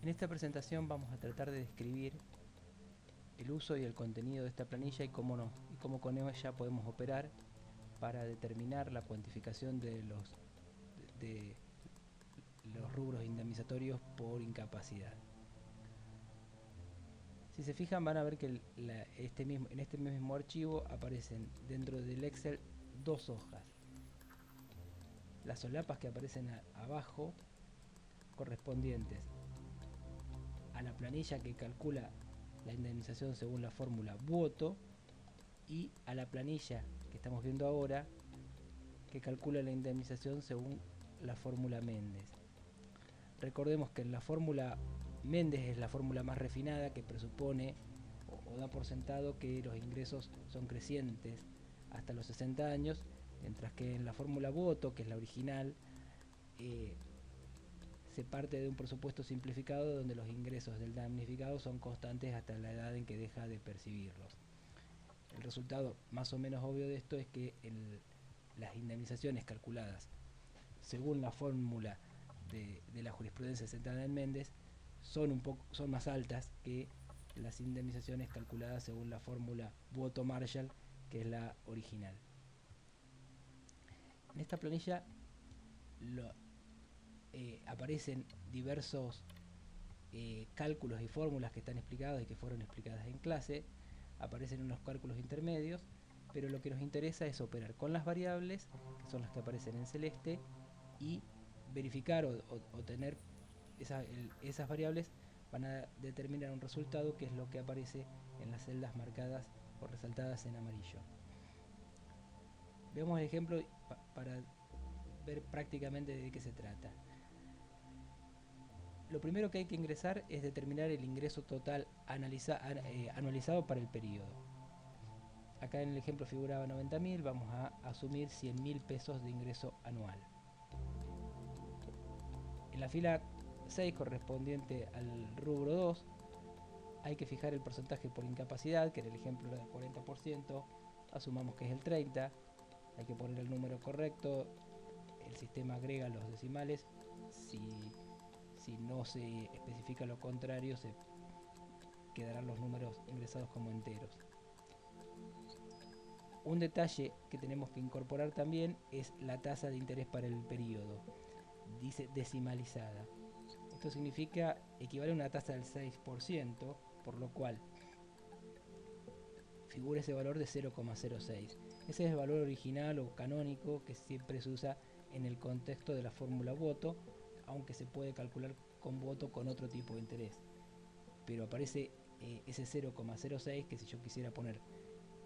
En esta presentación vamos a tratar de describir el uso y el contenido de esta planilla y cómo con ella podemos operar para determinar la cuantificación de los rubros indemnizatorios por incapacidad. Si se fijan, van a ver que en este mismo archivo aparecen dentro del Excel dos hojas. Las solapas que aparecen abajo, correspondientes a la planilla que calcula la indemnización según la fórmula Buoto, y a la planilla que estamos viendo ahora que calcula la indemnización según la fórmula Méndez. Recordemos que la fórmula Méndez es la fórmula más refinada, que presupone o da por sentado que los ingresos son crecientes hasta los 60 años, mientras que en la fórmula Buoto, que es la original, se parte de un presupuesto simplificado donde los ingresos del damnificado son constantes hasta la edad en que deja de percibirlos. El resultado más o menos obvio de esto es que las indemnizaciones calculadas según la fórmula de la jurisprudencia centrada en Méndez son más altas que las indemnizaciones calculadas según la fórmula Buoto-Marshall, que es la original. En esta planilla aparecen diversos cálculos y fórmulas que están explicadas y que fueron explicadas en clase. Aparecen unos cálculos intermedios, pero lo que nos interesa es operar con las variables, que son las que aparecen en celeste, y verificar o tener esas variables van a determinar un resultado, que es lo que aparece en las celdas marcadas o resaltadas en amarillo. Veamos el ejemplo para ver prácticamente de qué se trata. Lo primero que hay que ingresar es determinar el ingreso total anualizado para el periodo. Acá en el ejemplo figuraba 90.000, vamos a asumir 100.000 pesos de ingreso anual. En la fila 6, correspondiente al rubro 2, hay que fijar el porcentaje por incapacidad, que en el ejemplo era del 40%, asumamos que es el 30%, hay que poner el número correcto, el sistema agrega los decimales, si no se especifica lo contrario, se quedarán los números ingresados como enteros. Un detalle que tenemos que incorporar también es la tasa de interés para el periodo, dice decimalizada. Esto significa equivale a una tasa del 6%, por lo cual figura ese valor de 0,06. Ese es el valor original o canónico que siempre se usa en el contexto de la fórmula Buoto, aunque se puede calcular con Buoto con otro tipo de interés. Pero aparece ese 0,06, que si yo quisiera poner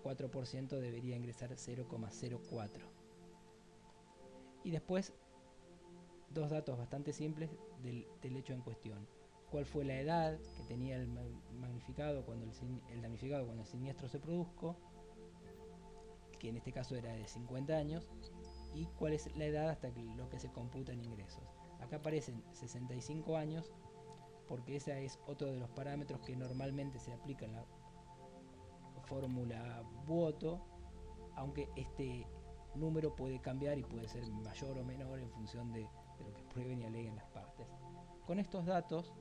4% debería ingresar 0,04. Y después dos datos bastante simples del hecho en cuestión. ¿Cuál fue la edad que tenía el damnificado cuando el siniestro se produjo? Que en este caso era de 50 años. Y cuál es la edad hasta lo que se computa en ingresos. Acá aparecen 65 años porque ese es otro de los parámetros que normalmente se aplica en la fórmula Buoto, aunque este número puede cambiar y puede ser mayor o menor en función de lo que prueben y aleguen las partes. Con estos datos,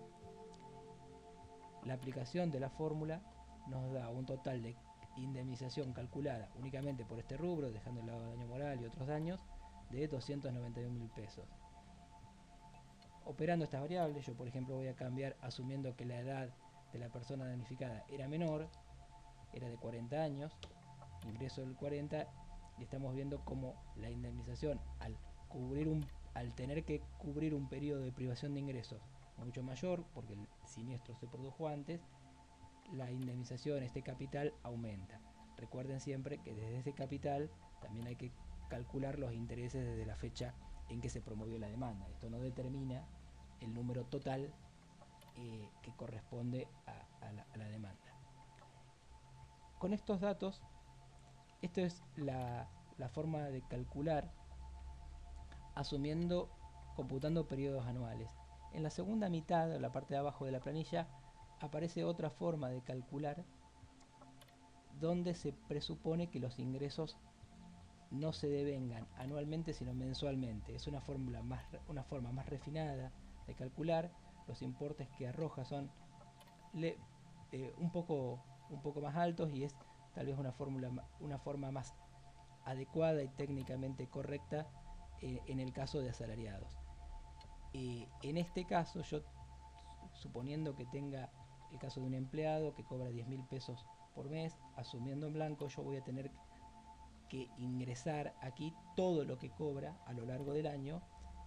la aplicación de la fórmula nos da un total de indemnización calculada únicamente por este rubro, dejando el lado de daño moral y otros daños, de 291.000 pesos. Operando estas variables, yo por ejemplo voy a cambiar asumiendo que la edad de la persona damnificada era menor, era de 40 años, ingreso del 40, y estamos viendo cómo la indemnización al tener que cubrir un periodo de privación de ingresos mucho mayor, porque el siniestro se produjo antes, la indemnización, este capital, aumenta. Recuerden siempre que desde ese capital también hay que calcular los intereses desde la fecha en que se promovió la demanda. Esto no determina el número total que corresponde a la demanda. Con estos datos, esto es la forma de calcular computando periodos anuales. En la segunda mitad, en la parte de abajo de la planilla, aparece otra forma de calcular donde se presupone que los ingresos no se devengan anualmente sino mensualmente. Es una forma más refinada de calcular, los importes que arroja son un poco más altos, y es tal vez una forma más adecuada y técnicamente correcta en el caso de asalariados. En este caso, yo suponiendo que tenga el caso de un empleado que cobra 10.000 pesos por mes, asumiendo en blanco, yo voy a tener que ingresar aquí todo lo que cobra a lo largo del año,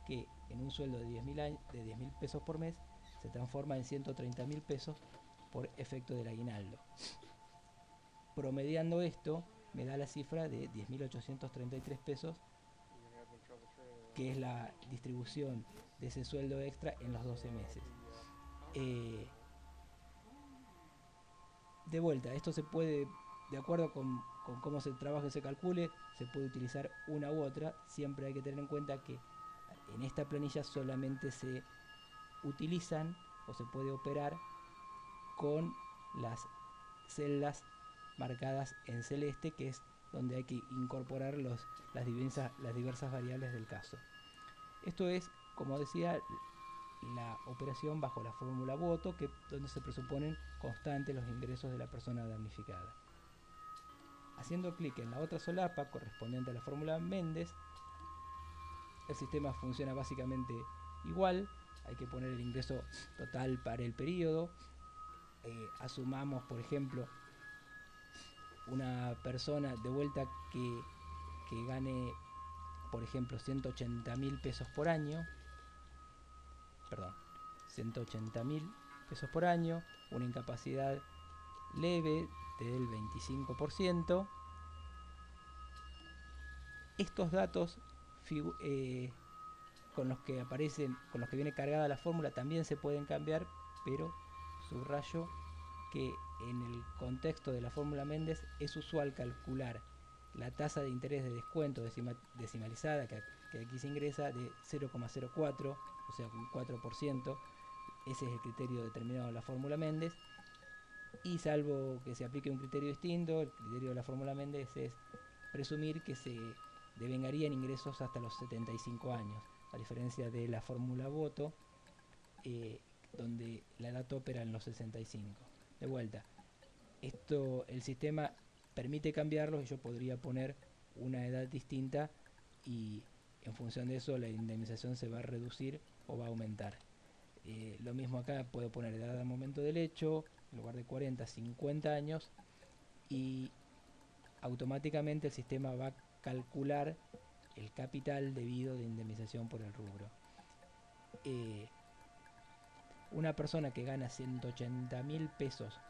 que en un sueldo de 10.000 pesos por mes se transforma en 130.000 pesos por efecto del aguinaldo. Promediando esto, me da la cifra de 10.833 pesos, que es la distribución de ese sueldo extra en los 12 meses. De vuelta, esto se puede, de acuerdo con cómo se trabaja y se calcule, se puede utilizar una u otra. Siempre hay que tener en cuenta que en esta planilla solamente se utilizan o se puede operar con las celdas marcadas en celeste, que es donde hay que incorporar las diversas variables del caso. Esto es, como decía, la operación bajo la fórmula voto, donde se presuponen constantes los ingresos de la persona damnificada. Haciendo clic en la otra solapa correspondiente a la fórmula Méndez, el sistema funciona básicamente igual. Hay que poner el ingreso total para el periodo. Asumamos, por ejemplo, una persona de vuelta que gane, por ejemplo, 180.000 pesos por año. Perdón, 180.000 pesos por año, una incapacidad leve del 25%. Estos datos con los que viene cargada la fórmula también se pueden cambiar, pero subrayo que en el contexto de la fórmula Méndez es usual calcular la tasa de interés de descuento decimalizada que aquí se ingresa de 0,04, o sea, un 4%. Ese es el criterio determinado en la fórmula Méndez, y salvo que se aplique un criterio distinto, el criterio de la fórmula Méndez es presumir que se devengarían ingresos hasta los 75 años, a diferencia de la fórmula voto, donde la edad opera en los 65. De vuelta, el sistema permite cambiarlo, y yo podría poner una edad distinta, y en función de eso la indemnización se va a reducir o va a aumentar. Lo mismo acá, puedo poner edad al momento del hecho, en lugar de 40, 50 años, y automáticamente el sistema va a calcular el capital debido de indemnización por el rubro. Una persona que gana 180.000 pesos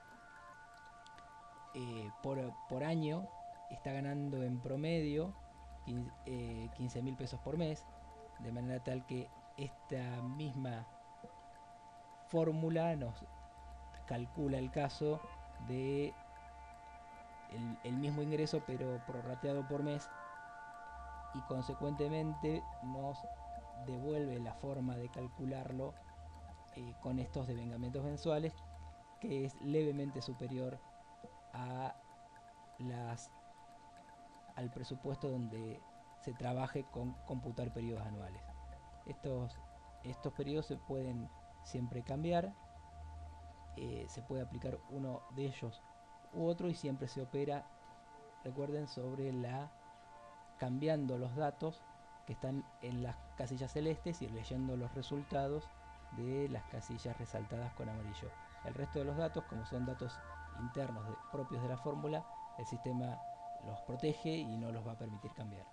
por año está ganando en promedio 15.000 pesos por mes, de manera tal que esta misma fórmula nos calcula el caso de el mismo ingreso pero prorrateado por mes, y consecuentemente nos devuelve la forma de calcularlo con estos devengamientos mensuales, que es levemente superior al presupuesto donde se trabaje con computar periodos anuales. Estos periodos se pueden siempre cambiar, se puede aplicar uno de ellos u otro, y siempre se opera, recuerden, sobre cambiando los datos que están en las casillas celestes y leyendo los resultados de las casillas resaltadas con amarillo. El resto de los datos, como son datos internos propios de la fórmula, el sistema los protege y no los va a permitir cambiar.